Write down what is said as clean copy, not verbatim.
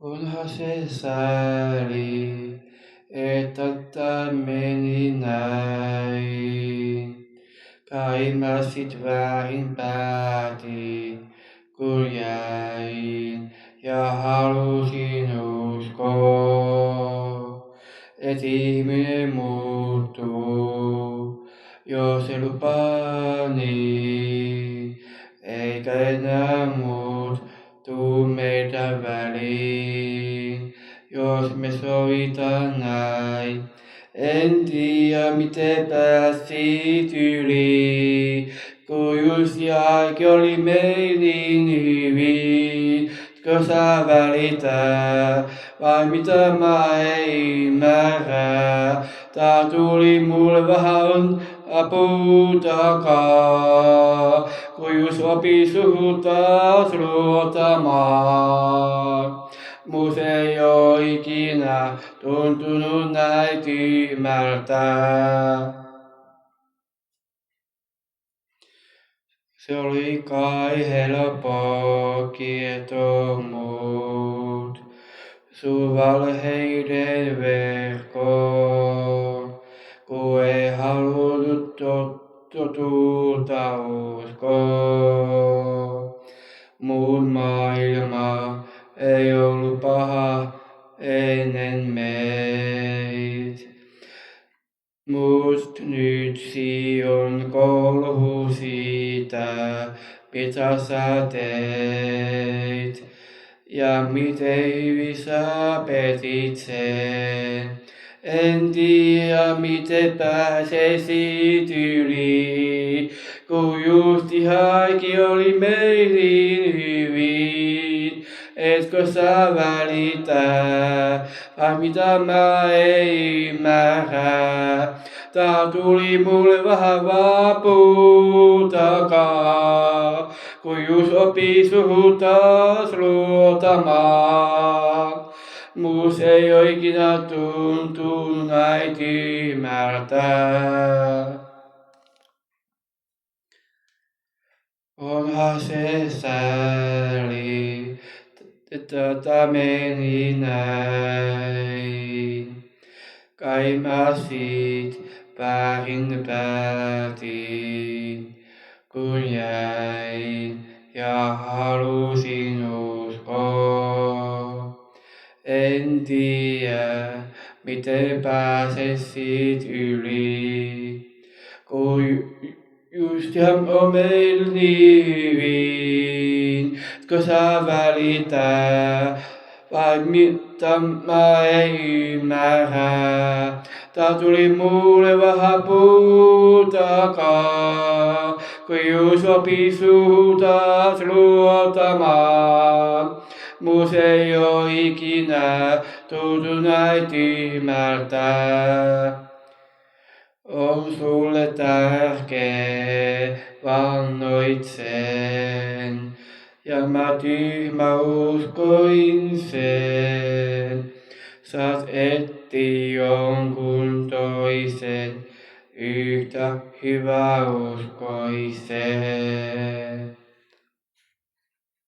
Onhan se sääli, että meni näin. Kai mä sit väärin päätin, kun jäin ja halusin uskoa, et ihminen muuttuu, jos se lupaa niin, eikä enää muut tuu meitä väliin, jos me sovitaan näin. En tiedä miten pääsit yli, kun just jälki oli meil niin hyvin. Kun sä välität, vai mitä mä ei ymmärrä. Tää tuli mulle vähän apu takaa, kun just opi suhun taas luottamaan. Mus ei oo ikinä tuntunut näin tyhmältä. Se oli kai helppo kietoo muut sun valheiden verkkoon, kun ei halunnut totuutta uskoa. Mun maailma ei ollut paha ennen meit. Must nyt on kolhu siitä, mitä sä teit. Ja miten hyvin sä petit sen. En tiedä miten pääseisit yli, kun justi kaikki oli meilin hyvin. Etkö sä välitä, vai mitä mä ei ymmärrä. Tää tuli mulle vähän vapu takaa, kun just opi suhun taas luottamaan. Mus ei oo ikinä tuntunut näin tyhmältä. Onhan se sääli, että meni näin. Kai mä sit väärin päätin, kun jäin ja halusin uskoa. En tiedä miten pääseisit yli, kun just on meil niin hyvin. Kun sä välität, vai mitä mä ei ymmärrä. Tää tuli mulle vähän takaa, kun just opi suhun taas luottamaan. Mus ei oo ikinä tuntunut näin tyhmältä. On sulle tärkee, vannoit sen. Ja mä tyhmä uskoin sen. Saat etti jonkun toisen, yhtä hyvä uskoisen.